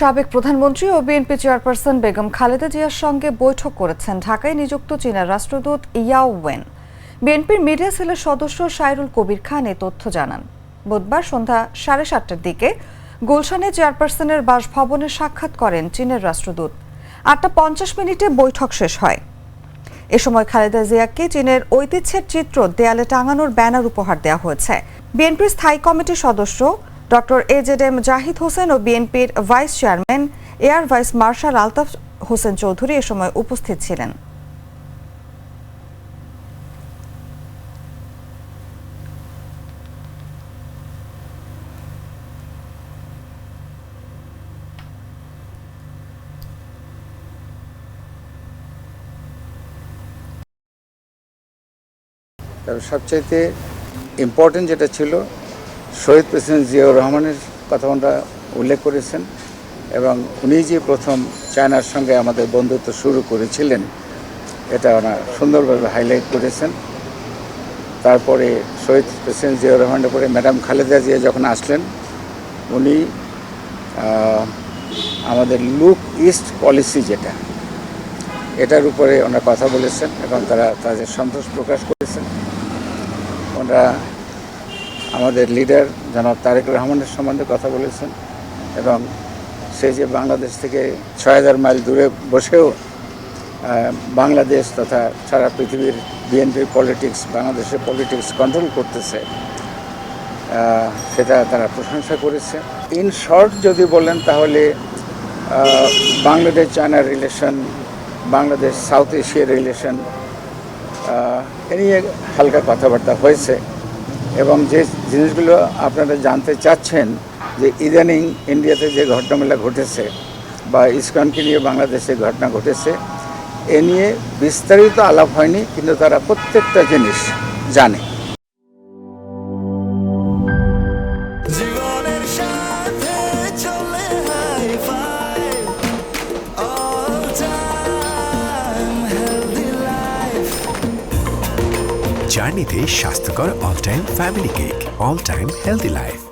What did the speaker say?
সাবেক প্রধানমন্ত্রী ও BNP chairperson Begum Khaleda জিয়ার সঙ্গে বৈঠক করেছেন ঢাকায় নিযুক্ত চীনের রাষ্ট্রদূত ইয়াও ওয়েন। বিএনপির মিডিয়া সেলের সদস্য সাইরুল কবির খান এ তথ্য জানান। বুধবার সন্ধ্যা 7:30টার দিকে গুলশানে চেয়ারপারসনের বাসভবনে সাক্ষাৎ করেন চীনের রাষ্ট্রদূত। 8টা 50 মিনিটে বৈঠক শেষ হয়। এ সময় খালেদা জিয়াকে চীনের ঐতিহ্যের চিত্র দেয়ালে টাঙানোর ব্যানার উপহার দেওয়া হয়েছে। বিএনপির স্থায়ী কমিটির সদস্য ডক্টর এজেডএম জাহিদ হোসেন ও বিএনপির vice chairman air vice marshal Altaf Hossain Chowdhury এ সময় উপস্থিত ছিলেন। সবচাইতে ইম্পর্টেন্ট যেটা ছিল, শহীদ প্রেসিডেন্ট জিয়াউর রহমানের কথা ওনারা উল্লেখ করেছেন এবং উনি যে প্রথম চায়নার সঙ্গে আমাদের বন্ধুত্ব শুরু করেছিলেন এটা ওনারা সুন্দরভাবে হাইলাইট করেছেন। তারপরে শহীদ প্রেসিডেন্ট জিয়াউর রহমানের পরে ম্যাডাম খালেদা জিয়া যখন আসলেন, উনি আমাদের লুক ইস্ট পলিসি যেটা, এটার উপরে ওনারা কথা বলেছেন এবং তারা তাদের সন্তোষ প্রকাশ করেছেন। ওনারা আমাদের লিডার জনাব তারেক রহমানের সম্বন্ধে কথা বলেছেন এবং সে যে বাংলাদেশ থেকে 6000 মাইল দূরে বসেও বাংলাদেশ তথা সারা পৃথিবীর বিএনপির পলিটিক্স, বাংলাদেশের পলিটিক্স কন্ট্রোল করতেছে, সেটা তারা প্রশংসা করেছে। ইন শর্ট যদি বলেন তাহলে Bangladesh China relation, Bangladesh south এশিয়ার রিলেশন এ নিয়ে হালকা কথাবার্তা হয়েছে এবং যে জিনিসগুলো আপনারা জানতে চাচ্ছেন যে ইদানিং ইন্ডিয়াতে যে ঘটনাগুলো ঘটেছে বা ইসকনকে নিয়ে বাংলাদেশে ঘটনা ঘটেছে, এ নিয়ে বিস্তারিত আলাপ হয়নি, কিন্তু তারা প্রত্যেকটা জিনিস জানে। জার্নিতে স্বাস্থ্যকর all time family cake, all time healthy life.